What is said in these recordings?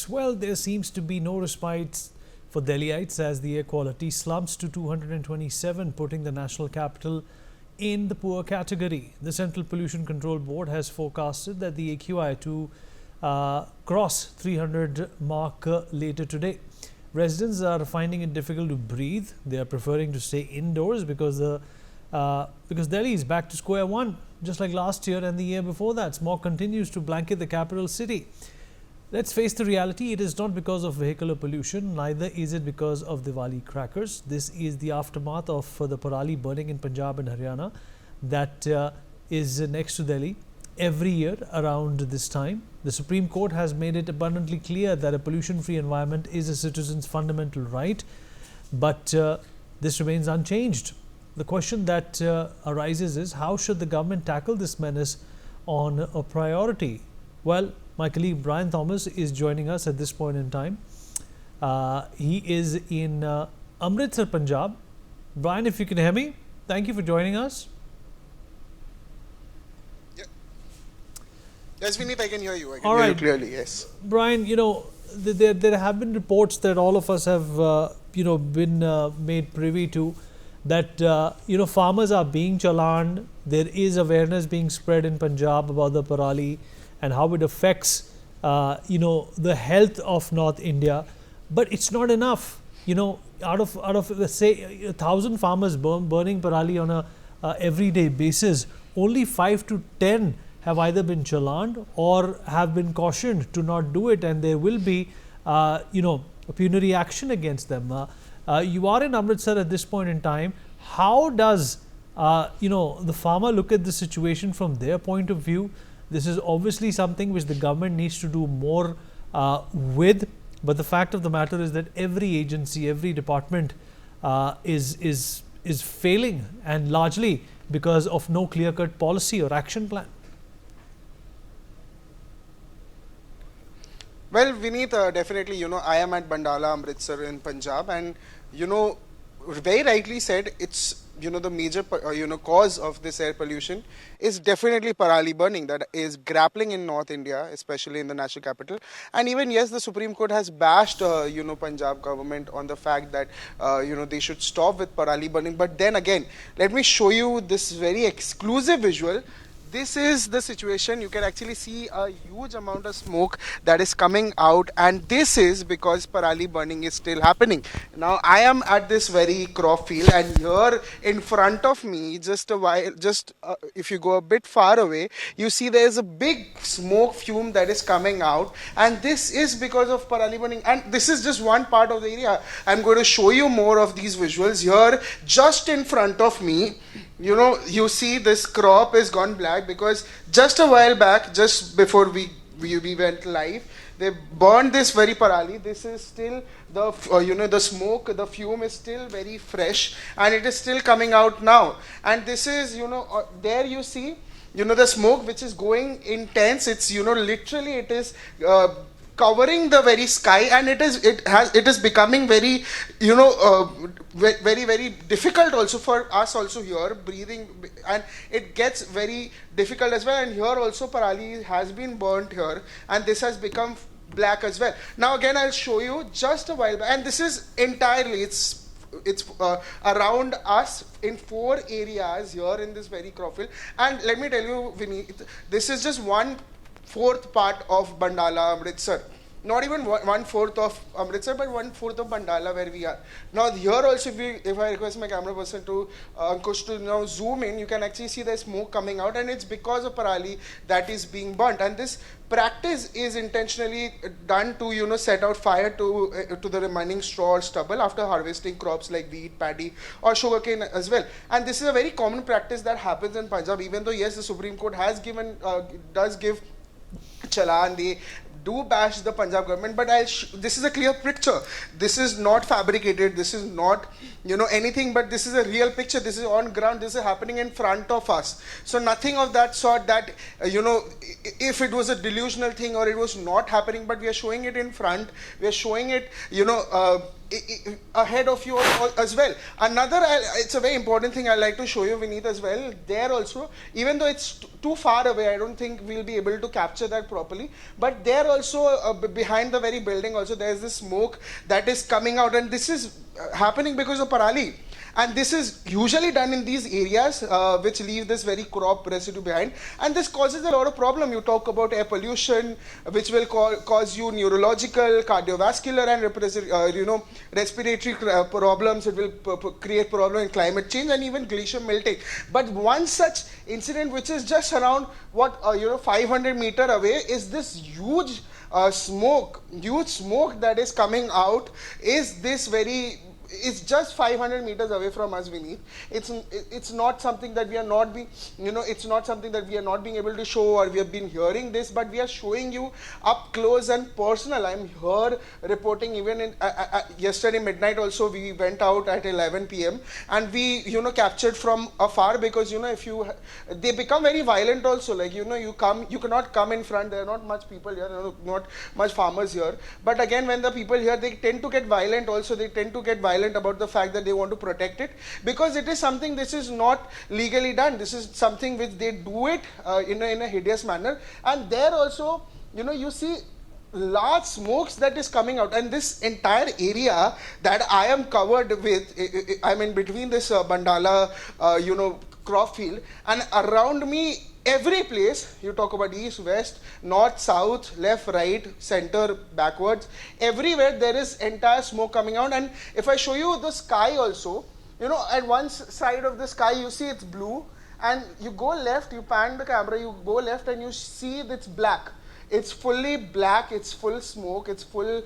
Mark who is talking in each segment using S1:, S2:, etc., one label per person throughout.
S1: Well, there seems to be no respite for Delhiites as the air quality slumps to 227, putting the national capital in the poor category. The Central Pollution Control Board has forecasted that the AQI to cross 300 mark later today. Residents are finding it difficult to breathe. They are preferring to stay indoors because Delhi is back to square one, just like last year and the year before that. Smog continues to blanket the capital city. Let's face the reality, it is not because of vehicular pollution, neither is it because of Diwali crackers. This is the aftermath of the Parali burning in Punjab and Haryana that is next to Delhi every year around this time. The Supreme Court has made it abundantly clear that a pollution-free environment is a citizen's fundamental right, but this remains unchanged. The question that arises is, how should the government tackle this menace on a priority? Well, my colleague Brian Thomas is joining us at this point in time. He is in Amritsar, Punjab. Brian, if you can hear me, thank you for joining us.
S2: Yes, Vineet, I can hear you. I can
S1: all
S2: hear
S1: right.
S2: you clearly, yes.
S1: Brian, there have been reports that all of us have, been made privy to that, farmers are being challaned. There is awareness being spread in Punjab about the Parali and how it affects, the health of North India. But it's not enough. Out of let's say 1,000 farmers burning Parali on a everyday basis, only 5 to 10 have either been challaned or have been cautioned to not do it, and there will be, pecuniary action against them. You are in Amritsar at this point in time. How does, the farmer look at the situation from their point of view? This is obviously something which the government needs to do more with. But the fact of the matter is that every agency, every department is failing, and largely because of no clear-cut policy or action plan.
S2: Well, Vineet, definitely, I am at Bandala, Amritsar in Punjab, and, very rightly said, it's, the major, cause of this air pollution is definitely Parali burning that is grappling in North India, especially in the national capital. And even, yes, the Supreme Court has bashed, Punjab government on the fact that, they should stop with Parali burning. But then again, let me show you this very exclusive visual. This is the situation. You can actually see a huge amount of smoke that is coming out, and this is because Parali burning is still happening. Now I am at this very crop field, and here in front of me, if you go a bit far away, you see there is a big smoke fume that is coming out, and this is because of Parali burning. And this is just one part of the area. I'm going to show you more of these visuals here just in front of me. You see this crop is gone black because just a while back, just before we went live, they burned this very Parali. This is still the smoke, the fume is still very fresh, and it is still coming out now. And this is, there you see, the smoke which is going intense. It's, literally it is covering the very sky, and it is becoming very, very, very difficult also for us also here breathing, and it gets very difficult as well. And here also Parali has been burnt here, and this has become black as well. Now again I'll show you just a while back, and this is entirely, it's around us in 4 areas here in this very crop field. And let me tell you, Vinny, this is just 1/4 part of Bandala, Amritsar. Not even 1/4 of Amritsar, but 1/4 of Bandala where we are. Now here also, if I request my camera person to Ankush to now zoom in, you can actually see the smoke coming out, and it's because of Parali that is being burnt. And this practice is intentionally done to set out fire to the remaining straw or stubble after harvesting crops like wheat, paddy or sugarcane as well. And this is a very common practice that happens in Punjab, even though yes, the Supreme Court has does give challan, they do bash the Punjab government, but this is a clear picture. This is not fabricated. This is not, anything, but this is a real picture. This is on ground. This is happening in front of us. So nothing of that sort that, if it was a delusional thing or it was not happening, but we are showing it in front. We are showing it, ahead of you as well. Another, it's a very important thing I like to show you, Vineet, as well. There also, even though it's too far away, I don't think we'll be able to capture that properly. But there also, behind the very building, also there's this smoke that is coming out, and this is happening because of Parali. And this is usually done in these areas which leave this very crop residue behind, and this causes a lot of problem. You talk about air pollution, which will cause you neurological, cardiovascular, and respiratory problems. It will create problem in climate change and even glacier melting. But one such incident, which is just around 500 meter away, is this huge smoke that is coming out. Is this very It's just 500 meters away from us, Vineet. It's not something that we are not being, it's not something that we are not being able to show, or we have been hearing this, but we are showing you up close and personal. I'm here reporting even in yesterday midnight also. We went out at 11 p.m. and we captured from afar, because they become very violent also. Like you cannot come in front. There are not much people here, not much farmers here. But again, when the people here, they tend to get violent also. They tend to get violent about the fact that they want to protect it, because it is something, this is not legally done. This is something which they do it in a hideous manner. And there also, you see large smokes that is coming out, and this entire area that I am covered with, I'm in between this Bandala crop field, and around me, every place, you talk about east, west, north, south, left, right, center, backwards, everywhere there is entire smoke coming out. And if I show you the sky also, at one side of the sky, you see it's blue, and you go left, you pan the camera, you go left, and you see it's black. It's fully black, it's full smoke, it's full,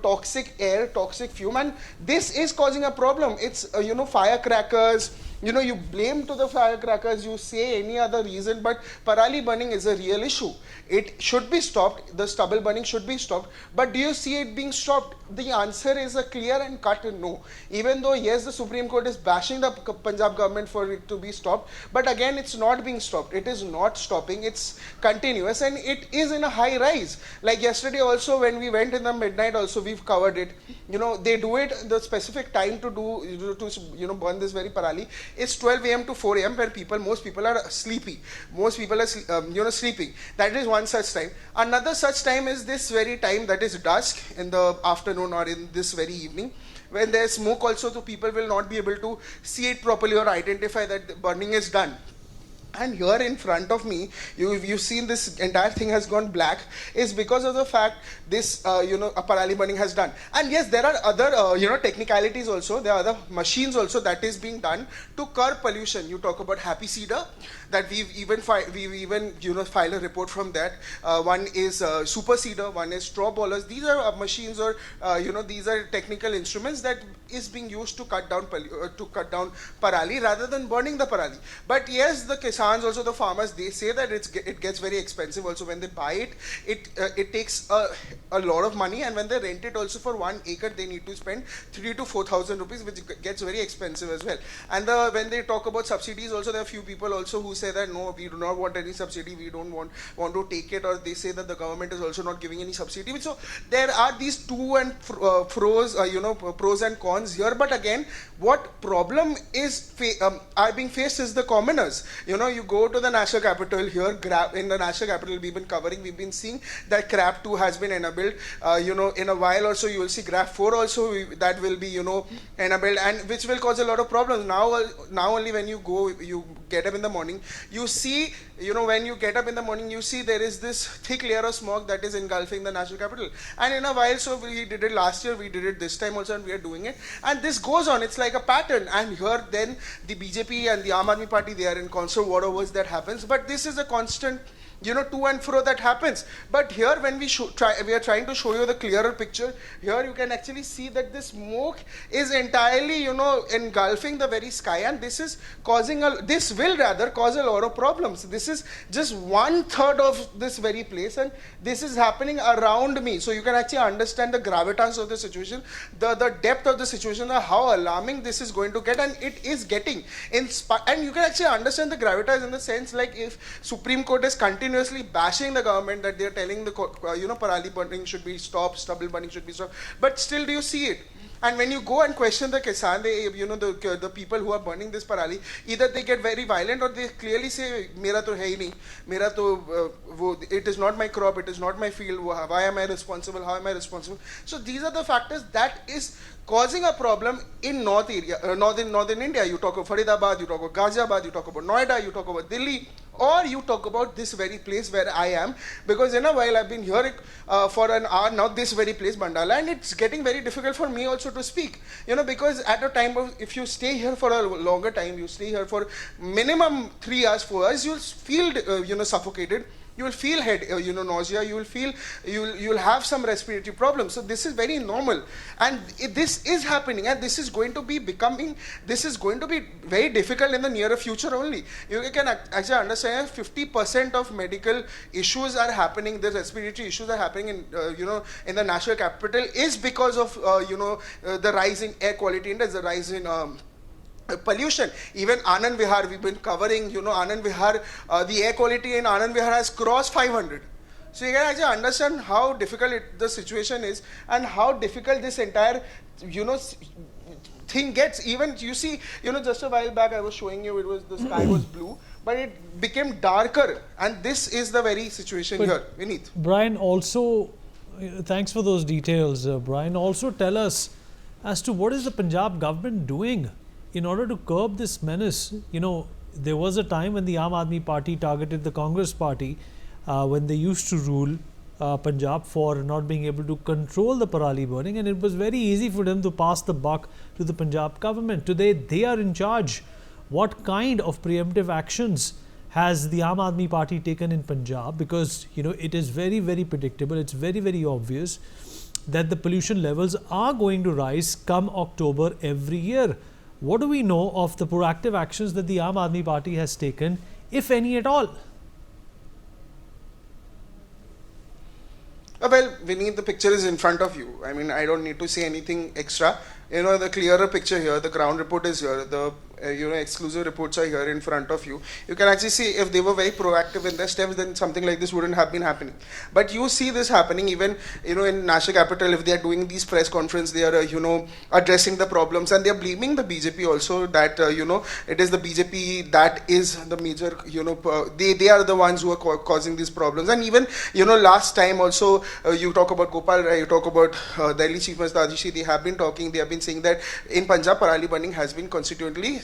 S2: toxic air, toxic fume, and this is causing a problem. It's, firecrackers. You blame to the firecrackers, you say any other reason, but Parali burning is a real issue. It should be stopped. The stubble burning should be stopped. But do you see it being stopped? The answer is a clear and cut no. Even though, yes, the Supreme Court is bashing the Punjab government for it to be stopped, but again, it's not being stopped. It is not stopping. It's continuous, and it is in a high rise. Like yesterday also, when we went in the midnight also, we've covered it. They do it, the specific time to burn this very Parali. It's 12 a.m. to 4 a.m. where most people are sleepy. Most people are, sleeping. That is one such time. Another such time is this very time, that is dusk, in the afternoon or in this very evening. When there's smoke also, so people will not be able to see it properly or identify that the burning is done. And here in front of me, you've seen this entire thing has gone black, is because of the fact this, a Parali burning has done. And yes, there are other, technicalities also. There are other machines also that is being done to curb pollution. You talk about Happy Cedar, that we've even filed a report from that. One is Super Cedar, one is straw ballers. These are machines, or these are technical instruments that is being used to cut down Parali rather than burning the Parali. But yes, the Kisans, also the farmers, they say that it gets very expensive also. When they buy it takes a lot of money, and when they rent it also for 1 acre, they need to spend 3,000 to 4,000 rupees, which gets very expensive as well. And when they talk about subsidies also, there are few people also who say that no, we do not want any subsidy, we don't want to take it, or they say that the government is also not giving any subsidy. So there are these to and pros and cons here. But again, what problem is are being faced is the commoners. You go to the national capital here, in the national capital we've been seeing that GRAP 2 has been enabled. In a while also you will see GRAP 4 also, that will be enabled, and which will cause a lot of problems. Now only when you get up in the morning, you see, when you get up in the morning, you see there is this thick layer of smog that is engulfing the national capital. And in a while, so we did it last year, we did it this time also, and we are doing it. And this goes on, it's like a pattern. And here then the BJP and the Aam Aadmi Party, they are in concert, whatever that happens. But this is a constant to and fro that happens. But here when we are trying to show you the clearer picture, here you can actually see that the smoke is entirely engulfing the very sky, and this will rather cause a lot of problems. This is just 1/3 of this very place, and this is happening around me. So you can actually understand the gravitas of the situation, the depth of the situation, how alarming this is going to get, and it is getting. And you can actually understand the gravitas in the sense, like if Supreme Court is continuously bashing the government, that they are telling the Parali burning should be stopped, stubble burning should be stopped, but still do you see it? And when you go and question the kisan, the people who are burning this parali, either they get very violent or they clearly say, "Mera to hai hi nahi, mera to it is not my crop, it is not my field. Why am I responsible? How am I responsible?" So these are the factors that is causing a problem in northern India. You talk about Faridabad, you talk about Ghaziabad, you talk about Noida, you talk about Delhi, or you talk about this very place where I am, because while I've been here for an hour now, this very place, Bandala, and it's getting very difficult for me also to speak, because at a time of, if you stay here for a longer time, you stay here for minimum 3 hours, 4 hours, you'll feel, suffocated. You will feel nausea. You will feel, you will have some respiratory problems. So this is very normal, and this is happening, and this is going to be very difficult in the near future only. You can actually understand 50% of medical issues are happening. The respiratory issues are happening in in the national capital is because of the rise in air quality index, the rise in pollution. Even Anand Vihar, we've been covering, Anand Vihar, the air quality in Anand Vihar has crossed 500. So you can actually understand how difficult the situation is, and how difficult this entire, thing gets. Even you see, just a while back I was showing you, the sky was blue, but it became darker, and this is the very situation here. Vineet.
S1: Brian, also, thanks for those details. Brian, also tell us as to what is the Punjab government doing in order to curb this menace. There was a time when the Aam Aadmi Party targeted the Congress Party when they used to rule Punjab for not being able to control the Parali burning, and it was very easy for them to pass the buck to the Punjab government. Today they are in charge. What kind of preemptive actions has the Aam Aadmi Party taken in Punjab? Because it is very, very predictable, it's very, very obvious that the pollution levels are going to rise come October every year. What do we know of the proactive actions that the Aam Aadmi Party has taken, if any at all?
S2: Well, Vineet, the picture is in front of you. I mean, I don't need to say anything extra. The clearer picture here, the ground report is here, the exclusive reports are here in front of you. You can actually see if they were very proactive in their steps, then something like this wouldn't have been happening. But you see this happening even, in national capital. If they are doing these press conference, they are, addressing the problems, and they are blaming the BJP also that, it is the BJP that is the major, they are the ones who are causing these problems. And even, last time also, you talk about Gopal Rai, you talk about Delhi Chief Minister Ajish, they have been saying that in Punjab, Parali burning has been constitutionally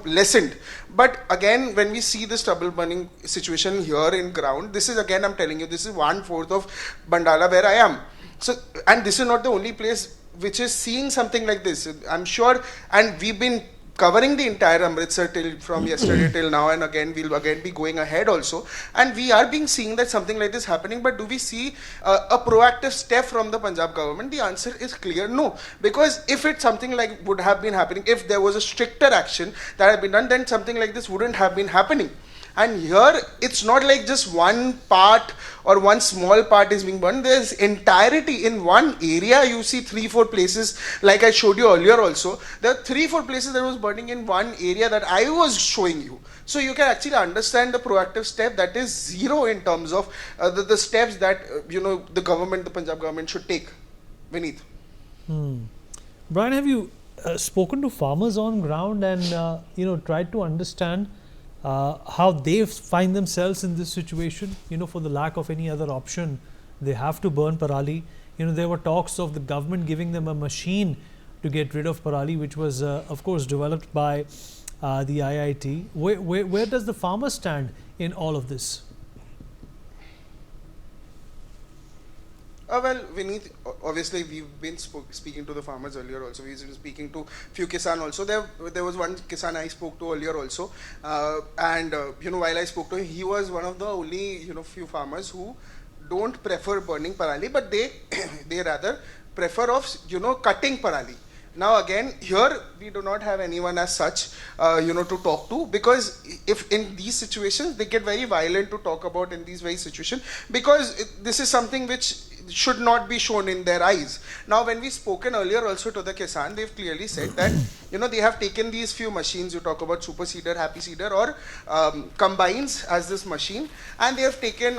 S2: lessened. But again, when we see the stubble burning situation here in ground, this is, again I'm telling you, this is 1/4 of Bandala where I am. So, and this is not the only place which is seeing something like this. I'm sure, and we've been covering the entire Amritsar from yesterday till now, and again we'll be going ahead also, and we are seeing that something like this happening. But do we see a proactive step from the Punjab government? The answer is clear no, because if it's something like would have been happening, if there was a stricter action that had been done, then something like this wouldn't have been happening. And here, it's not like just one part or one small part is being burned. There's entirety in one area. You see 3-4 places, like I showed you earlier also. There are 3-4 places that was burning in one area that I was showing you. So you can actually understand the proactive step that is zero in terms of the steps that, the government, the Punjab government should take. Vineet.
S1: Brian, have you spoken to farmers on ground and, tried to understand how they find themselves in this situation? For the lack of any other option, they have to burn Parali. There were talks of the government giving them a machine to get rid of Parali, which was of course developed by the IIT. Where does the farmer stand in all of this?
S2: Well, Vineet, obviously we've been speaking to the farmers earlier also. We've been speaking to few Kisan also. There was one Kisan I spoke to earlier also. While I spoke to him, he was one of the only, few farmers who don't prefer burning Parali, but they rather prefer of, cutting Parali. Now again, here we do not have anyone as such, to talk to, because if in these situations, they get very violent to talk about in these very situations, because this is something which should not be shown in their eyes. Now, when we spoken earlier also to the Kisan, they've clearly said that they have taken these few machines. You talk about super seeder, happy seeder, or combines as this machine, and they have taken.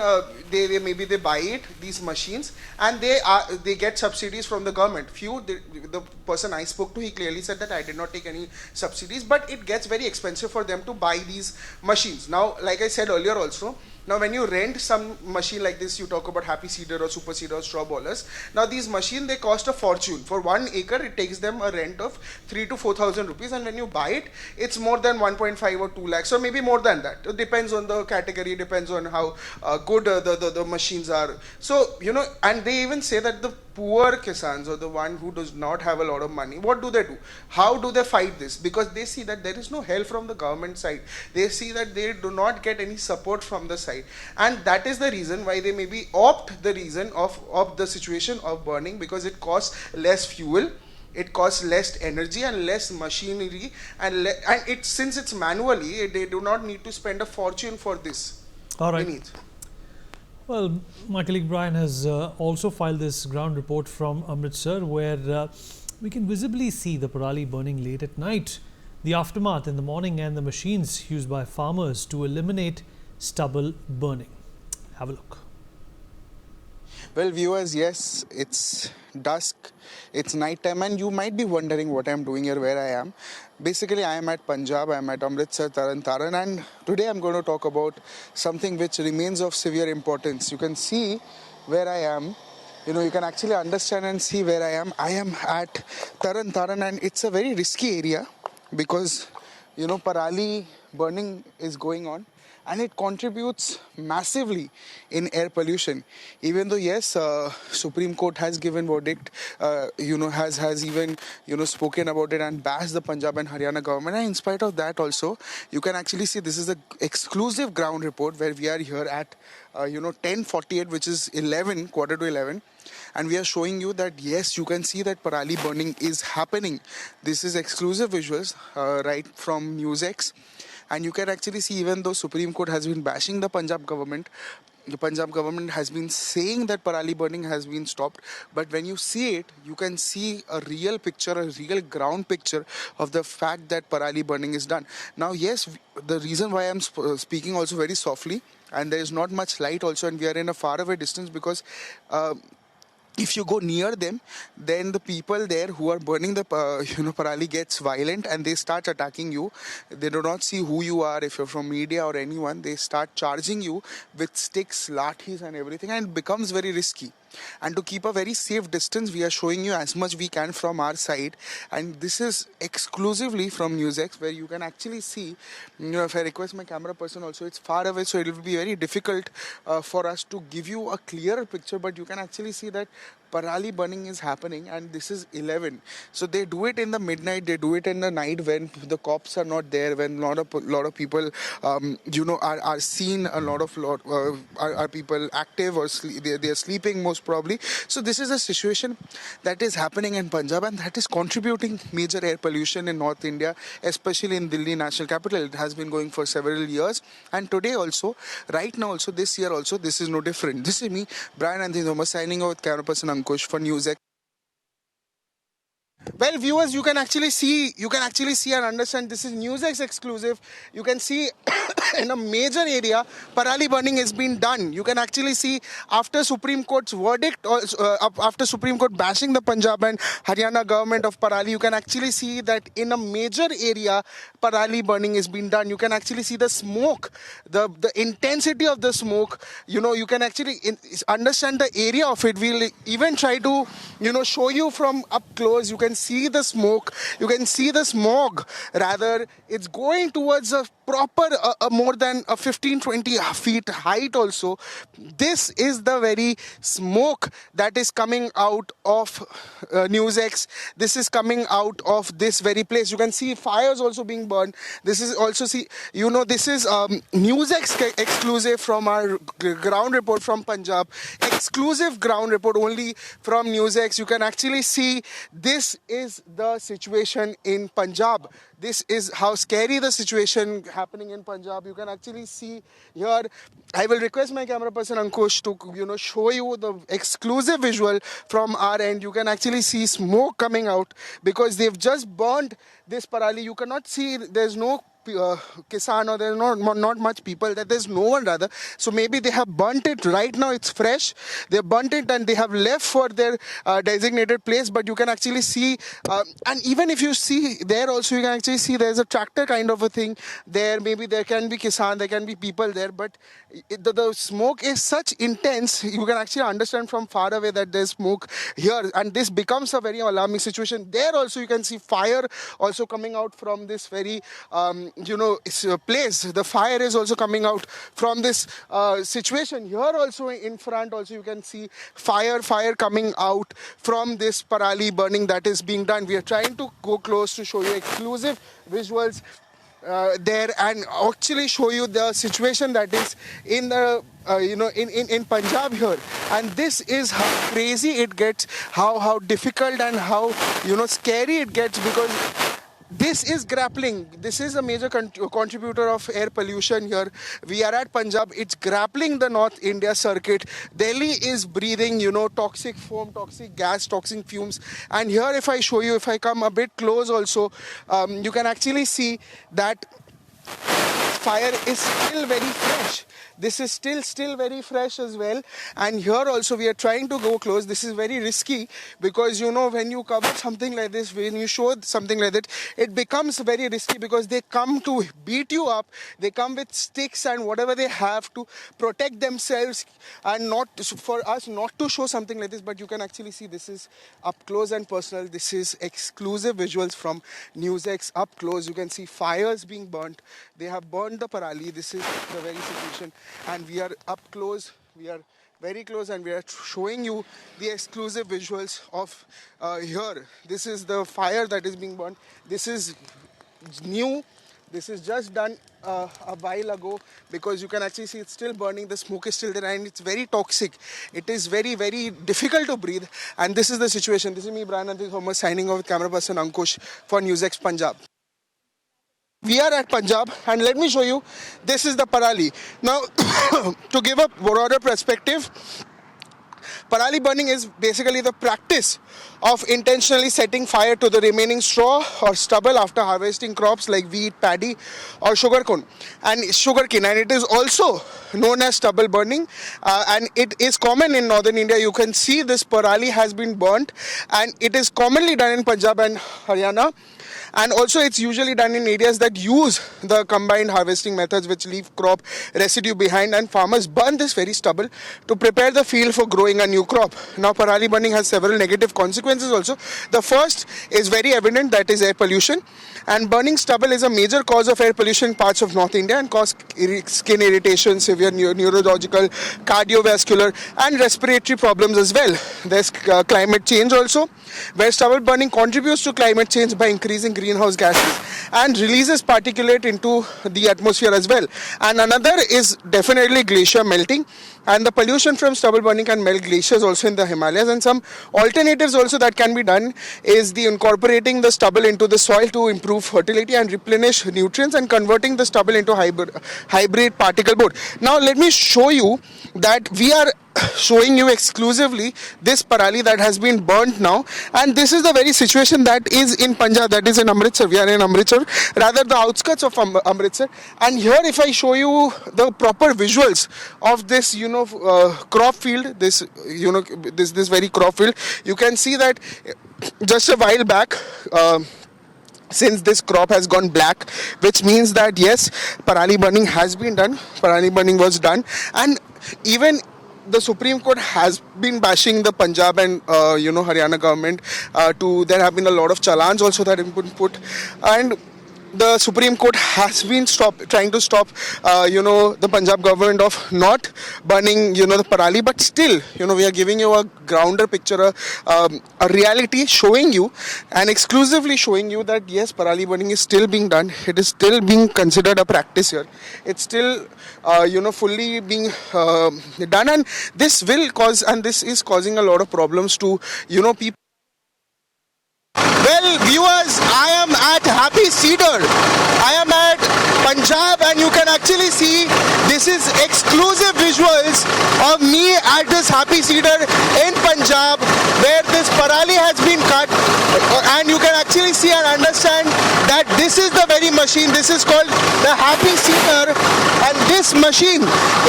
S2: They maybe they buy it these machines, and they get subsidies from the government. The person I spoke to, he clearly said that I did not take any subsidies, but it gets very expensive for them to buy these machines. Now, like I said earlier also, now when you rent some machine like this, you talk about happy seeder or super seeder or straw ballers. Now these machines, they cost a fortune. For 1 acre, it takes them a rent of 3 to 4,000 rupees, and when you buy it, it's more than 1.5 or 2 lakhs, or maybe more than that. It depends on the category, depends on how good the machines are. So, and they even say that the poor kisans, or the one who does not have a lot of money, what do? How do they fight this? Because they see that there is no help from the government side. They see that they do not get any support from the side, and that is the reason why they maybe opt the reason of the situation of burning, because it costs less fuel, it costs less energy and less machinery, and since it's manually, they do not need to spend a fortune for this.
S1: All right. Well, my colleague Brian has also filed this ground report from Amritsar, where we can visibly see the Parali burning late at night, the aftermath in the morning, and the machines used by farmers to eliminate stubble burning. Have a look.
S3: Well, viewers, yes, it's dusk, it's night time, and you might be wondering what I'm doing here, where I am. Basically, I am at Punjab, I am at Amritsar, Taran, and today I'm going to talk about something which remains of severe importance. You can see where I am. You can actually understand and see where I am. I am at Taran, and it's a very risky area because, Parali burning is going on, and it contributes massively in air pollution. Even though, yes, Supreme Court has given verdict, has even, spoken about it and bashed the Punjab and Haryana government. And in spite of that also, you can actually see this is an exclusive ground report where we are here at, 10:48, which is 11, quarter to 11. And we are showing you that, yes, you can see that Parali burning is happening. This is exclusive visuals right from NewsX. And you can actually see, even though Supreme Court has been bashing the Punjab government has been saying that Parali burning has been stopped. But when you see it, you can see a real picture, a real ground picture of the fact that Parali burning is done. Now, yes, the reason why I'm speaking also very softly, and there is not much light also, and we are in a faraway distance, because if you go near them, then the people there who are burning the Parali gets violent and they start attacking you. They do not see who you are. If you're from media or anyone, they start charging you with sticks, lathis and everything, and it becomes very risky. And to keep a very safe distance, we are showing you as much we can from our side. And this is exclusively from NewsX, where you can actually see, if I request my camera person also, it's far away, so it will be very difficult for us to give you a clearer picture. But you can actually see that Parali burning is happening, and this is 11. So they do it in the midnight, they do it in the night when the cops are not there, when lot of people, are seen, are people active or they are sleeping most probably. So this is a situation that is happening in Punjab, and that is contributing major air pollution in North India, especially in Delhi, national capital. It has been going for several years, and today also, right now also, this year also, this is no different. This is me, Brian, and Thomas, signing out with camera person Ankush for NewsX. Well, viewers, you can actually see and understand this is NewsX exclusive. You can see in a major area, Parali burning has been done. You can actually see after Supreme Court's verdict, after Supreme Court bashing the Punjab and Haryana government of Parali, you can actually see that in a major area, Parali burning has been done. You can actually see the smoke, the intensity of the smoke. You can actually understand the area of it. We'll even try to, show you from up close. You can see the smoke, you can see the smog, rather it's going towards a proper more than a 15-20 feet height also. This is the very smoke that is coming out of NewsX. This is coming out of this very place. You can see fires also being burned. This is also this is NewsX exclusive from our ground report from Punjab. Exclusive ground report only from NewsX. You can actually see this
S2: is the situation in Punjab. This is how scary the situation happening in Punjab. You can actually see here. I will request my camera person Ankush to show you the exclusive visual from our end. You can actually see smoke coming out because they've just burnt this Parali. You cannot see. There's no kisan, or there's not much people, that there's no one rather. So maybe they have burnt it right now. It's fresh. They burnt it and they have left for their designated place. But you can actually see, and even if you see there also, you can actually see there's a tractor kind of a thing there. Maybe there can be kisan, there can be people there, but the smoke is such intense. You can actually understand from far away that there's smoke here, and this becomes a very alarming situation. There also you can see fire also coming out from this very place. The fire is also coming out from this situation. Here also in front also you can see fire coming out from this Parali burning that is being done. We are trying to go close to show you exclusive visuals there and actually show you the situation that is in the in Punjab here. And this is how crazy it gets, how difficult and how scary it gets, because this is grappling. This is a major contributor of air pollution here. We are at Punjab. It's grappling the North India circuit. Delhi is breathing, toxic foam, toxic gas, toxic fumes. And here, if I show you, if I come a bit close also, you can actually see that fire is still very fresh. This is still very fresh as well. And here also we are trying to go close. This is very risky because when you cover something like this, when you show something like that, it becomes very risky because they come to beat you up. They come with sticks and whatever they have to protect themselves, and not for us not to show something like this. But you can actually see this is up close and personal. This is exclusive visuals from NewsX up close. You can see fires being burnt. They have burned the Parali. This is the very situation. And we are up close, we are very close, and we are showing you the exclusive visuals of here. This is the fire that is being burned. This is new. This is just done a while ago, because you can actually see it's still burning. The smoke is still there and it's very toxic. It is very, very difficult to breathe. And this is the situation. This is me, Brian, and this is Thomas, signing off with camera person Ankush for NewsX Punjab. We are at Punjab, and let me show you, this is the Parali. Now, to give a broader perspective, Parali burning is basically the practice of intentionally setting fire to the remaining straw or stubble after harvesting crops like wheat, paddy or sugarcane. And it is also known as stubble burning, and it is common in northern India. You can see this Parali has been burnt, and it is commonly done in Punjab and Haryana. And also it's usually done in areas that use the combined harvesting methods, which leave crop residue behind, and farmers burn this very stubble to prepare the field for growing a new crop. Now, Parali burning has several negative consequences also. The first is very evident, that is air pollution. And burning stubble is a major cause of air pollution in parts of North India and cause skin irritation, severe neurological, cardiovascular and respiratory problems as well. There's climate change also, where stubble burning contributes to climate change by increasing greenhouse gases and releases particulate into the atmosphere as well. And another is definitely glacier melting, and the pollution from stubble burning can melt glaciers also in the Himalayas. And some alternatives also that can be done is the incorporating the stubble into the soil to improve fertility and replenish nutrients, and converting the stubble into hybrid particle board. Now let me show you that we are showing you exclusively this Parali that has been burnt now, and this is the very situation that is in Punjab, that is in Amritsar. We are in Amritsar, rather the outskirts of Amritsar. And here if I show you the proper visuals of this crop field, this very crop field, you can see that just a while back, since this crop has gone black, which means that yes, Parali burning has been done. Parali burning was done, and even the Supreme Court has been bashing the Punjab and Haryana government. There have been a lot of challans also that have been put, and the Supreme Court has been trying to stop the Punjab government of not burning the Parali. But still, we are giving you a grounder picture, a reality, showing you and exclusively showing you that yes, Parali burning is still being done. It is still being considered a practice here. It's still fully being done, and this will cause, and this is causing a lot of problems to people. Well, viewers, I am at Happy Cedar. I am at Punjab, and you can actually see this is exclusive visuals of me at this Happy Cedar in Punjab, where this Parali has been cut, and you can actually see and understand that this is the very machine. This is called the Happy Cedar, and this machine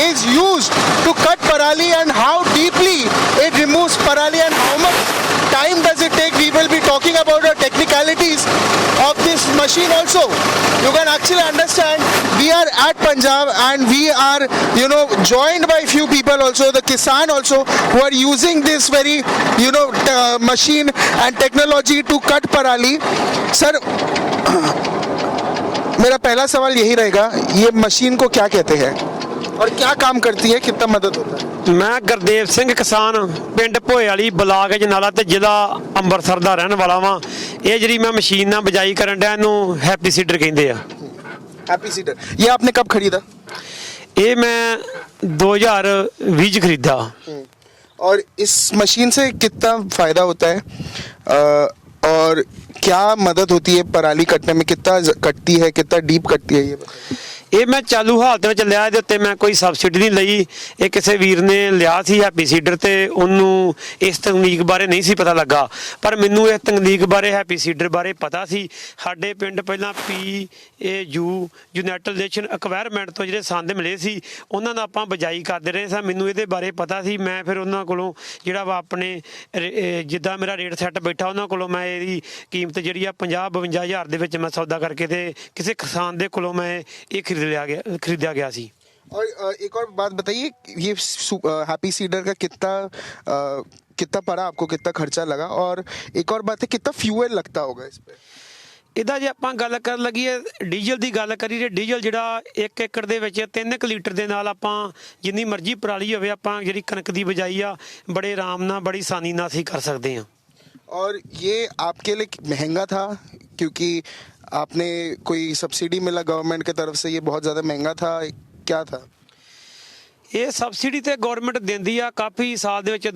S2: is used to cut Parali, and how deeply it removes Parali and how much time does it take. We will be talking about the technicalities of this machine also. You can actually understand we are at Punjab, and we are joined by few people also, the Kisan also, who are using this very machine and technology to cut Parali. Sir, मेरा पहला सवाल यही रहेगा, ये machine को क्या कहते हैं और क्या काम करती है, कितना मदद होता है?
S4: मैं गुरदेव सिंह किसान पिंड भोए वाली ब्लाक जनाला ते जिला ਅੰਮ੍ਰਿਤਸਰ ਦਾ ਰਹਿਣ ਵਾਲਾ ਵਾਂ। ਇਹ ਜਿਹੜੀ ਮੈਂ ਮਸ਼ੀਨ ਨਾਲ ਬਜਾਈ ਕਰਨ ਡਿਆ ਇਹਨੂੰ ਹੈਪੀ ਸੀਡਰ ਕਹਿੰਦੇ ਆ।
S2: हैप्पी सीडर, ये आपने कब खरीदा?
S4: ਇਹ ਮੈਂ 2020 ਚ ਖਰੀਦਾ।
S2: और इस मशीन से कितना फायदा होता है और क्या मदद होती है पराली कटने में, कितना कटती है, कितना डीप कटती है, ये बताइए।
S4: ਇਹ ਮੈਂ ਚਾਲੂ ਹਾਲਤ ਵਿੱਚ ਲਿਆ, ਇਹਦੇ ਉੱਤੇ ਮੈਂ ਕੋਈ ਸਬਸਿਡੀ ਨਹੀਂ ਲਈ। ਇਹ ਕਿਸੇ ਵੀਰ ਨੇ ਲਿਆ ਸੀ ਹੈਪੀ ਸੀਡਰ ਤੇ ਉਹਨੂੰ ਇਸ ਤਕਨੀਕ ਬਾਰੇ ਨਹੀਂ ਸੀ ਪਤਾ ਲੱਗਾ, ਪਰ ਮੈਨੂੰ ਇਸ ਤਕਨੀਕ ਬਾਰੇ ਹੈਪੀ ਸੀਡਰ ਬਾਰੇ ਪਤਾ ਸੀ। ਸਾਡੇ ਪਿੰਡ ਪਹਿਲਾਂ ਯੂਨਾਈਟਿਡ ਨੇਸ਼ਨ ਐਨਵਾਇਰਨਮੈਂਟ ਤੋਂ ਜਿਹੜੇ ਸੰਦ ਮਿਲੇ ਸੀ ਉਹਨਾਂ ਦਾ ਆਪਾਂ ਬਜਾਈ ਕਰਦੇ ਰਹੇ ਸਾਂ। ਮੈਨੂੰ ਇਹਦੇ ਬਾਰੇ ਪਤਾ ਸੀ। ਮੈਂ ਫਿਰ ਉਹਨਾਂ ਕੋਲੋਂ ਜਿਹੜਾ ਵਾ ਆਪਣੇ ਜਿੱਦਾਂ ਮੇਰਾ ਰੇਟ ਸੈੱਟ ਬੈਠਾ ਉਹਨਾਂ ਕੋਲੋਂ ਮੈਂ ਇਹਦੀ ਕੀਮਤ ਜਿਹੜੀ ਆ 50-52 ਹਜ਼ਾਰ ਦੇ ਵਿੱਚ ਮੈਂ ਸੌਦਾ ਕਰਕੇ ਤੇ ਕਿਸੇ ਕਿਸਾਨ ਦੇ ਕੋਲੋਂ ਮੈਂ ਇਹ खरीदा गया सी।
S2: और एक और बात बताइए, ये हैप्पी सीडर का कितना पड़ा आपको, कितना खर्चा लगा, और एक और बात है कितना फ्यूल लगता होगा इस पे?
S4: ਇਹਦਾ ਜੇ ਆਪਾਂ ਗੱਲ ਕਰਨ ਲੱਗੀਏ ਡੀਜ਼ਲ ਦੀ ਗੱਲ ਕਰੀਏ, ਡੀਜ਼ਲ ਜਿਹੜਾ 1 ਏਕੜ ਦੇ ਵਿੱਚ 3 ਲੀਟਰ ਦੇ ਨਾਲ ਆਪਾਂ ਜਿੰਨੀ ਮਰਜ਼ੀ ਪਰਾਲੀ ਹੋਵੇ ਆਪਾਂ ਜਿਹੜੀ ਕਣਕ ਦੀ ਬਜਾਈ ਆ ਬੜੇ ਆਰਾਮ ਨਾਲ ਬੜੀ ਆਸਾਨੀ ਨਾਲ ਅਸੀਂ ਕਰ ਸਕਦੇ ਹਾਂ।
S2: और ये आपके लिए महंगा था क्योंकि आपने कोई सब्सिडी मिला गवर्नमेंट की तरफ से, ये बहुत ज़्यादा महंगा था, क्या था?
S4: ਇਹ ਸਬਸਿਡੀ ਤੇ ਗਵਰਨਮੈਂਟ ਦਿੰਦੀ ਆ ਕਾਫੀ ਸਾਲ ਦੇ ਵਿੱਚ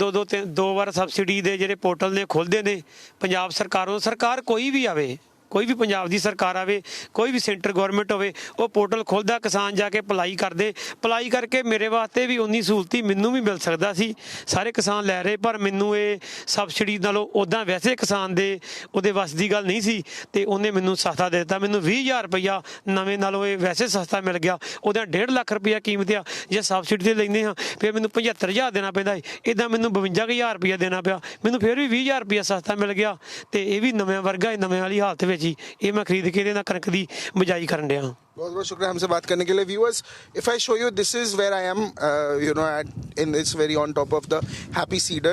S4: ਦੋ ਵਾਰ ਸਬਸਿਡੀ ਦੇ ਜਿਹੜੇ ਪੋਰਟਲ ਨੇ ਖੁੱਲ੍ਹਦੇ ਨੇ ਪੰਜਾਬ ਸਰਕਾਰੋਂ। ਸਰਕਾਰ ਕੋਈ ਵੀ ਆਵੇ, ਕੋਈ ਵੀ ਪੰਜਾਬ ਦੀ ਸਰਕਾਰ ਆਵੇ, ਕੋਈ ਵੀ ਸੈਂਟਰ ਗਵਰਨਮੈਂਟ ਹੋਵੇ, ਉਹ ਪੋਰਟਲ ਖੋਲ੍ਹਦਾ, ਕਿਸਾਨ ਜਾ ਕੇ ਅਪਲਾਈ ਕਰਦੇ। ਅਪਲਾਈ ਕਰਕੇ ਮੇਰੇ ਵਾਸਤੇ ਵੀ ਉਨੀ ਸਹੂਲਤੀ ਮੈਨੂੰ ਵੀ ਮਿਲ ਸਕਦਾ ਸੀ, ਸਾਰੇ ਕਿਸਾਨ ਲੈ ਰਹੇ, ਪਰ ਮੈਨੂੰ ਇਹ ਸਬਸਿਡੀ ਨਾਲੋਂ ਉੱਦਾਂ ਵੈਸੇ ਕਿਸਾਨ ਦੇ ਉਹਦੇ ਵੱਸ ਦੀ ਗੱਲ ਨਹੀਂ ਸੀ ਤੇ ਉਹਨੇ ਮੈਨੂੰ ਸਸਤਾ ਦੇ ਦਿੱਤਾ। ਮੈਨੂੰ 20,000 ਰੁਪਈਆ ਨਵੇਂ ਨਾਲੋਂ ਇਹ ਵੈਸੇ ਸਸਤਾ ਮਿਲ ਗਿਆ। ਉਹਦਾ 1.5 ਲੱਖ ਰੁਪਈਆ ਕੀਮਤ ਆ, ਜੇ ਸਬਸਿਡੀ 'ਤੇ ਲੈਂਦੇ ਹਾਂ ਫਿਰ ਮੈਨੂੰ 75,000 ਦੇਣਾ ਪੈਂਦਾ ਹੈ, ਇੱਦਾਂ ਮੈਨੂੰ 52,000 ਰੁਪਈਆ ਦੇਣਾ ਪਿਆ। ਮੈਨੂੰ ਫਿਰ ਵੀ 20,000 ਰੁਪਈਆ ਸਸਤਾ ਮਿਲ ਗਿਆ ਤੇ ਇਹ ਵੀ ਨਵੇਂ ਵਰਗਾ ਨਵੇਂ ਵਾਲੀ ਹਾਲਤ ਵਿੱਚ ਹੀ ਇਹ ਮੈਂ ਖਰੀਦ ਕੇ ਇਹਦੇ ਨਾਲ ਕਣਕ ਦੀ ਬਜਾਈ ਕਰਨ ਡਿਆ।
S2: बहुत बहुत शुक्रिया हमसे बात करने के लिए। Viewers, if I show you, this is where I am in this very on top of the happy cedar,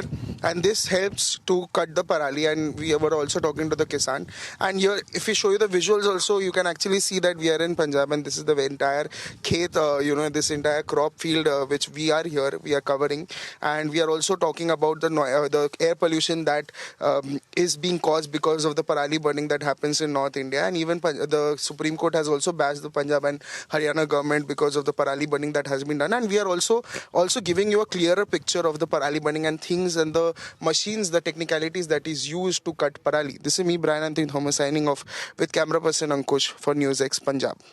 S2: and this helps to cut the parali, and we were also talking to the kisan, and here if we show you the visuals also, you can actually see that we are in Punjab and this is the entire khet, this entire crop field which we are here, we are covering, and we are also talking about the air pollution that is being caused because of the parali burning that happens in North India, and even the Supreme Court has also bashed the Punjab and Haryana government because of the Parali burning that has been done. And we are also giving you a clearer picture of the Parali burning and things and the machines, the technicalities that is used to cut Parali. This is me, Brian Anthony Thomas, signing off with camera person Ankush for NewsX Punjab.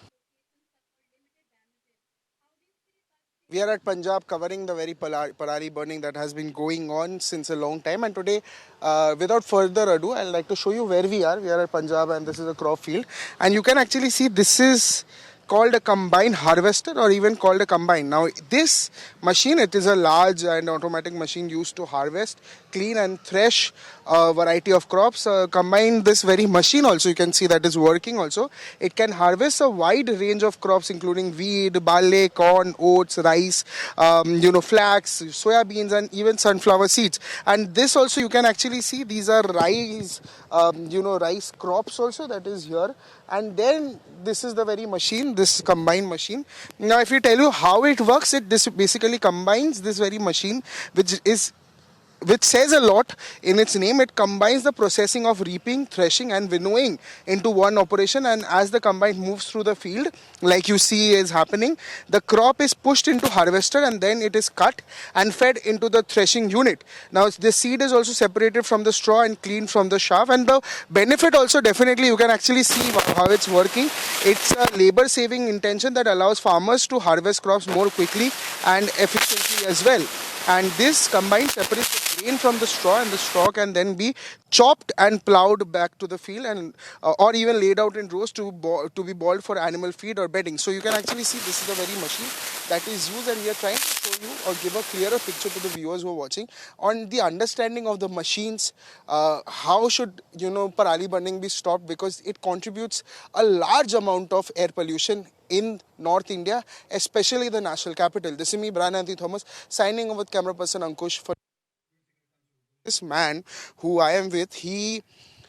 S2: We are at Punjab covering the very Parali burning that has been going on since a long time, and today without further ado I'd like to show you where we are. We are at Punjab and this is a crop field, and you can actually see this is called a combine harvester or even called a combine. Now this machine, it is a large and automatic machine used to harvest, clean and thresh a variety of crops. Combine, this very machine also you can see that is working also. It can harvest a wide range of crops including wheat, barley, corn, oats, rice, flax, soya beans and even sunflower seeds. And this also you can actually see these are rice, rice crops also that is here. And then this is the very machine, this combine machine. Now if we tell you how it works, this basically combines this very machine which is which says a lot in its name. It combines the processing of reaping, threshing and winnowing into one operation, and as the combine moves through the field, like you see is happening, the crop is pushed into harvester and then it is cut and fed into the threshing unit. Now the seed is also separated from the straw and cleaned from the chaff, and the benefit also, definitely you can actually see how it's working. It's a labor saving intention that allows farmers to harvest crops more quickly and efficiently as well. And this combine separates the grain from the straw, and the straw can then be chopped and plowed back to the field, and or even laid out in rows to be boiled for animal feed or bedding. So you can actually see this is the very machine that is used, and we are trying to show you or give a clearer picture to the viewers who are watching on the understanding of the machines. How should parali burning be stopped, because it contributes a large amount of air pollution in North India, especially the national capital. This is me, Brian Anthony Thomas, signing off with camera person Ankush. For this man who I am with, he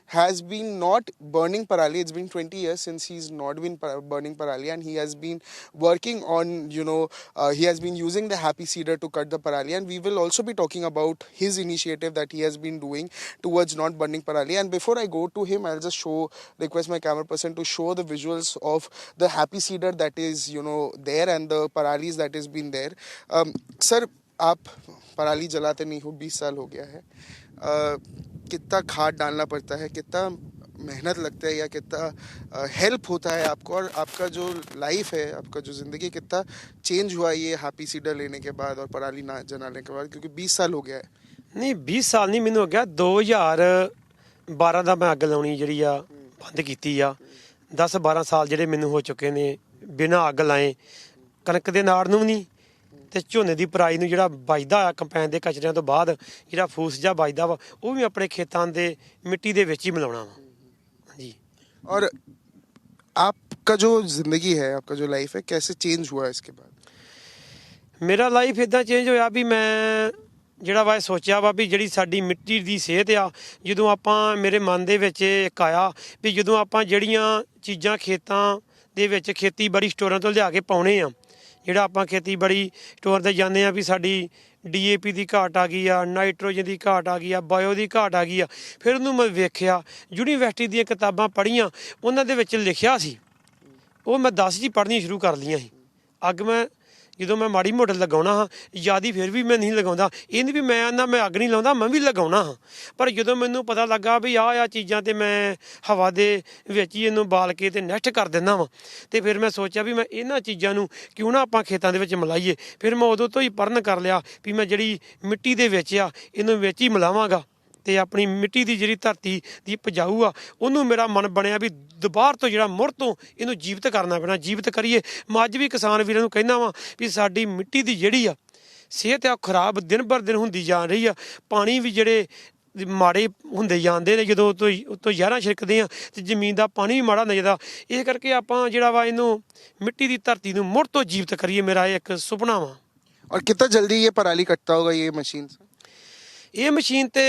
S2: has been not burning parali. It's been 20 years since he's not been burning parali, and he has been working on, he has been using the happy seeder to cut the parali, and we will also be talking about his initiative that he has been doing towards not burning parali. And before I go to him, I'll just request my camera person to show the visuals of the happy seeder that is, there, and the paralis that has been there. Sir, आप पराली जलाते नहीं हो, 20 साल हो गया है, कितना खाद डालना पड़ता है, कितना मेहनत लगता है, या कितना हेल्प होता है आपको, और आपका जो लाइफ है, आपका जो ज़िंदगी कितना चेंज हुआ ये हैप्पी सीडर लेने के बाद और पराली ना जलाने के बाद, क्योंकि 20 साल हो गया है?
S4: नहीं 20 साल नहीं, ਮੈਨੂੰ ਹੋ ਗਿਆ 2012 ਦਾ ਮੈਂ ਅੱਗ ਲਾਉਣੀ ਜਿਹੜੀ ਆ ਬੰਦ ਕੀਤੀ ਆ। 10-12 ਸਾਲ ਜਿਹੜੇ ਮੈਨੂੰ ਹੋ ਚੁੱਕੇ ਨੇ ਬਿਨਾਂ ਅੱਗ ਲਾਏ, ਕਣਕ ਦੇ ਨਾੜ ਨੂੰ ਨਹੀਂ ਤੇ ਝੋਨੇ ਦੀ ਪਰਾਈ ਨੂੰ ਜਿਹੜਾ ਬਚਦਾ ਆ ਕੰਪੈਨ ਦੇ ਕਚਰਿਆਂ ਤੋਂ ਬਾਅਦ ਜਿਹੜਾ ਫੂਸ ਜਿਹਾ ਬਚਦਾ ਵਾ, ਉਹ ਵੀ ਆਪਣੇ ਖੇਤਾਂ ਦੇ ਮਿੱਟੀ ਦੇ ਵਿੱਚ ਹੀ ਮਿਲਾਉਣਾ ਵਾ ਜੀ।
S2: और आपका जो जिंदगी है, आपका जो लाइफ है, कैसे चेंज हुआ इसके बाद?
S4: ਮੇਰਾ ਲਾਈਫ ਇੱਦਾਂ ਚੇਂਜ ਹੋਇਆ ਵੀ ਮੈਂ ਜਿਹੜਾ ਵਾ ਸੋਚਿਆ ਵਾ ਵੀ ਜਿਹੜੀ ਸਾਡੀ ਮਿੱਟੀ ਦੀ ਸਿਹਤ ਆ, ਜਦੋਂ ਆਪਾਂ ਮੇਰੇ ਮਨ ਦੇ ਵਿੱਚ ਇੱਕ ਆਇਆ ਵੀ ਜਦੋਂ ਆਪਾਂ ਜਿਹੜੀਆਂ ਚੀਜ਼ਾਂ ਖੇਤਾਂ ਦੇ ਵਿੱਚ ਖੇਤੀਬਾੜੀ ਸਟੋਰਾਂ ਤੋਂ ਲਿਆ ਕੇ ਪਾਉਣੇ ਆ, ਜਿਹੜਾ ਆਪਾਂ ਖੇਤੀਬਾੜੀ ਸਟੋਰ 'ਤੇ ਜਾਂਦੇ ਆ ਵੀ ਸਾਡੀ DAP ਦੀ ਘਾਟ ਆ ਗਈ ਆ, ਨਾਈਟ੍ਰੋਜਨ ਦੀ ਘਾਟ ਆ ਗਈ ਆ, ਬਾਇਓ ਦੀ ਘਾਟ ਆ ਗਈ ਆ। ਫਿਰ ਉਹਨੂੰ ਮੈਂ ਵੇਖਿਆ, ਯੂਨੀਵਰਸਿਟੀ ਦੀਆਂ ਕਿਤਾਬਾਂ ਪੜ੍ਹੀਆਂ, ਉਹਨਾਂ ਦੇ ਵਿੱਚ ਲਿਖਿਆ ਸੀ, ਉਹ ਮੈਂ 10 'ਚ ਪੜ੍ਹਨੀਆਂ ਸ਼ੁਰੂ ਕਰ ਲਈਆਂ ਸੀ। ਅੱਗ ਮੈਂ ਜਦੋਂ ਮੈਂ ਮਾੜੀ ਮੋਟਰ ਲਗਾਉਣਾ ਹਾਂ, ਜ਼ਿਆਦਾ ਫਿਰ ਵੀ ਮੈਂ ਨਹੀਂ ਲਗਾਉਂਦਾ, ਇਹ ਨਹੀਂ ਵੀ ਮੈਂ ਅੱਗ ਨਹੀਂ ਲਾਉਂਦਾ, ਮੈਂ ਵੀ ਲਗਾਉਣਾ ਹਾਂ। ਪਰ ਜਦੋਂ ਮੈਨੂੰ ਪਤਾ ਲੱਗਾ ਵੀ ਆਹ ਚੀਜ਼ਾਂ ਤੇ ਮੈਂ ਹਵਾ ਦੇ ਵਿੱਚ ਹੀ ਇਹਨੂੰ ਬਾਲ ਕੇ ਤੇ ਨੈਸਟ ਕਰ ਦਿੰਦਾ ਵਾਂ, ਤੇ ਫਿਰ ਮੈਂ ਸੋਚਿਆ ਵੀ ਮੈਂ ਇਹਨਾਂ ਚੀਜ਼ਾਂ ਨੂੰ ਕਿਉਂ ਨਾ ਆਪਾਂ ਖੇਤਾਂ ਦੇ ਵਿੱਚ ਮਿਲਾਈਏ। ਫਿਰ ਮੈਂ ਉਦੋਂ ਤੋਂ ਹੀ ਪੜ੍ਹਨ ਕਰ ਲਿਆ ਵੀ ਮੈਂ ਜਿਹੜੀ ਮਿੱਟੀ ਦੇ ਵਿੱਚ ਆ ਇਹਨੂੰ ਵਿੱਚ ਹੀ ਮਿਲਾਵਾਂਗਾ, ਤੇ ਆਪਣੀ ਮਿੱਟੀ ਦੀ ਜਿਹੜੀ ਧਰਤੀ ਦੀ ਉਪਜਾਊ ਆ ਉਹਨੂੰ ਮੇਰਾ ਮਨ ਬਣਿਆ ਵੀ ਦੁਬਾਰਾ ਤੋਂ ਜਿਹੜਾ ਮੁੜ ਤੋਂ ਇਹਨੂੰ ਜੀਵਤ ਕਰਨਾ ਪੈਣਾ, ਜੀਵਤ ਕਰੀਏ। ਮੈਂ ਅੱਜ ਵੀ ਕਿਸਾਨ ਵੀਰਾਂ ਨੂੰ ਕਹਿੰਦਾ ਵਾਂ ਵੀ ਸਾਡੀ ਮਿੱਟੀ ਦੀ ਜਿਹੜੀ ਆ ਸਿਹਤ ਆ ਖਰਾਬ ਦਿਨ ਬਰ ਦਿਨ ਹੁੰਦੀ ਜਾ ਰਹੀ ਆ। ਪਾਣੀ ਵੀ ਜਿਹੜੇ ਮਾੜੇ ਹੁੰਦੇ ਜਾਂਦੇ ਨੇ, ਜਦੋਂ ਉੱਤੋਂ ਜ਼ਹਿਰਾਂ ਛਿੜਕਦੇ ਆ ਤੇ ਜ਼ਮੀਨ ਦਾ ਪਾਣੀ ਵੀ ਮਾੜਾ ਨਜ਼ਰ। ਇਸ ਕਰਕੇ ਆਪਾਂ ਜਿਹੜਾ ਵਾ ਇਹਨੂੰ ਮਿੱਟੀ ਦੀ ਧਰਤੀ ਨੂੰ ਮੁੜ ਤੋਂ ਜੀਵਤ ਕਰੀਏ, ਮੇਰਾ ਇਹ ਇੱਕ ਸੁਪਨਾ ਵਾ।
S2: और कितना जल्दी ये पराली कटता होगा ये मशीन से?
S4: ਇਹ ਮਸ਼ੀਨ ਤੇ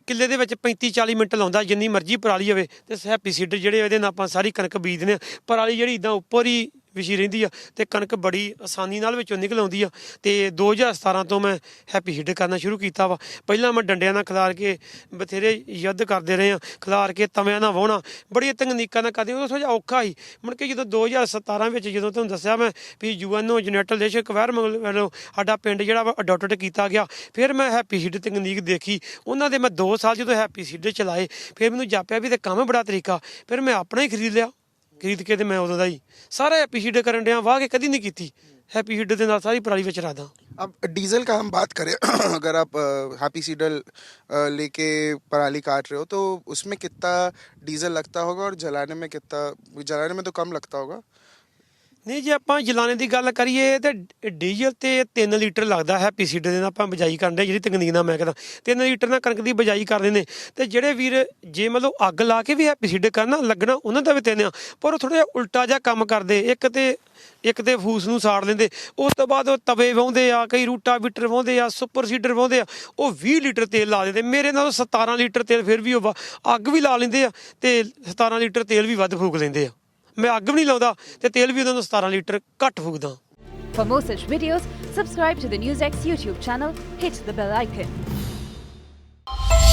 S4: ਕਿੱਲੇ ਦੇ ਵਿੱਚ 35-40 ਮਿੰਟ ਲਾਉਂਦਾ, ਜਿੰਨੀ ਮਰਜ਼ੀ ਪਰਾਲੀ ਹੋਵੇ। ਤੇ ਹੈਪੀ ਸੀਡਰ ਜਿਹੜੇ ਇਹਦੇ ਨਾਲ ਆਪਾਂ ਸਾਰੀ ਕਣਕ ਬੀਜਦੇ ਹਾਂ, ਪਰਾਲੀ ਜਿਹੜੀ ਇੱਦਾਂ ਉੱਪਰ ਹੀ ਵਿਛੀ ਰਹਿੰਦੀ ਆ ਤੇ ਕਣਕ ਬੜੀ ਆਸਾਨੀ ਨਾਲ ਵਿੱਚੋਂ ਨਿਕਲ ਆਉਂਦੀ ਆ। ਤੇ 2017 ਤੋਂ ਮੈਂ ਹੈਪੀ ਸੀਡਰ ਕਰਨਾ ਸ਼ੁਰੂ ਕੀਤਾ ਵਾ। ਪਹਿਲਾਂ ਮੈਂ ਡੰਡਿਆਂ ਨਾਲ ਖਿਲਾਰ ਕੇ ਬਥੇਰੇ ਯੁੱਧ ਕਰਦੇ ਰਹੇ ਆ, ਖਿਲਾਰ ਕੇ ਤਵਿਆਂ ਨਾਲ ਵਾਹੁਣਾ, ਬੜੀਆਂ ਤਕਨੀਕਾਂ ਨਾਲ ਕਰਦੇ। ਉਹ ਥੋੜ੍ਹਾ ਜਿਹਾ ਔਖਾ ਸੀ। ਮੁੜ ਕੇ ਜਦੋਂ 2017 ਵਿੱਚ ਜਦੋਂ ਤੁਹਾਨੂੰ ਦੱਸਿਆ ਮੈਂ ਵੀ UNO ਯੂਨਾਈਟਿਡ ਨੇਸ਼ਨ ਇਨਵਾਇਰਨਮੈਂਟ ਵੱਲੋਂ ਸਾਡਾ ਪਿੰਡ ਜਿਹੜਾ ਵਾ ਅਡਾਪਟ ਕੀਤਾ ਗਿਆ, ਫਿਰ ਮੈਂ ਹੈਪੀ ਸੀਡਰ ਤਕਨੀਕ ਦੇਖੀ। ਉਹਨਾਂ ਦੇ ਮੈਂ 2 ਸਾਲ ਜਦੋਂ ਹੈਪੀ ਸੀਡਰ ਚਲਾਏ, ਫਿਰ ਮੈਨੂੰ ਜਾਪਿਆ ਵੀ ਤੇ ਕੰਮ ਬੜਾ ਤਰੀਕਾ। ਫਿਰ ਮੈਂ ਆਪਣਾ ਹੀ ਖਰੀਦ ਲਿਆ, ਖਰੀਦ ਕੇ ਤੇ ਮੈਂ ਉਦੋਂ ਦਾ ਹੀ ਸਾਰਾ हैप्पी सीडर करन दिया, वाह के कभी नहीं की। हैप्पी सीडर के नाल सारी पराली विच रखदा।
S2: अब डीजल का हम बात करें, अगर आप हैप्पी सीडर लेके पराली काट रहे हो तो उसमें कितना डीजल लगता होगा और जलाने में तो कम लगता होगा?
S4: नहीं जे ਆਪਾਂ ਜਲਾਣੇ ਦੀ ਗੱਲ ਕਰੀਏ ਤੇ ਡੀਜ਼ਲ ਤੇ 3 ਲੀਟਰ ਲੱਗਦਾ ਹੈਪੀ ਸੀਡਰ ਦੇ ਨਾਲ ਆਪਾਂ ਬਿਜਾਈ ਕਰਦੇ, ਜਿਹੜੀ ਤਕਨੀਕ ਨਾਲ ਮੈਂ ਕਹਿੰਦਾ 3 ਲੀਟਰ ਨਾਲ ਕਣਕ ਦੀ ਬਿਜਾਈ ਕਰਦੇ ਨੇ। ਤੇ ਜਿਹੜੇ ਵੀਰ ਜੇ ਮਤਲਬ ਅੱਗ ਲਾ ਕੇ ਵੀ ਹੈਪੀ ਸੀਡਰ ਕਰਨਾ ਲੱਗਣਾ, ਉਹਨਾਂ ਦਾ ਵੀ 3 ਆ, ਪਰ ਉਹ ਥੋੜਾ ਜਿਹਾ ਉਲਟਾ ਜਿਹਾ ਕੰਮ ਕਰਦੇ। ਇੱਕ ਤੇ ਫੂਸ ਨੂੰ ਸਾੜ ਲੈਂਦੇ, ਉਸ ਤੋਂ ਬਾਅਦ ਉਹ ਤਵੇ ਵਾਹੁੰਦੇ ਆ, ਕਈ ਰੂਟਾ ਬੀਟਰ ਵਾਹੁੰਦੇ ਆ, ਸੁਪਰ ਸੀਡਰ ਵਾਹੁੰਦੇ ਆ, ਉਹ 20 ਲੀਟਰ ਤੇਲ ਲਾ ਦਿੰਦੇ। ਮੇਰੇ ਨਾਲ 17 ਲੀਟਰ ਤੇਲ ਫਿਰ ਵੀ ਉਹ ਅੱਗ ਵੀ ਲਾ ਲੈਂਦੇ ਆ ਤੇ 17 ਲੀਟਰ ਤੇਲ ਵੀ ਵੱਧ ਫੂਕ ਲੈਂਦੇ ਆ। ਮੈਂ ਅੱਗ ਵੀ ਨਹੀਂ ਲਾਉਂਦਾ ਤੇ ਤੇਲ ਵੀ ਉਹਨਾਂ ਨੂੰ 17 ਲੀਟਰ ਘੱਟ ਫੂਕਦਾ।
S5: For more such videos, subscribe to the NewsX YouTube channel, hit the bell icon.
S1: हैं।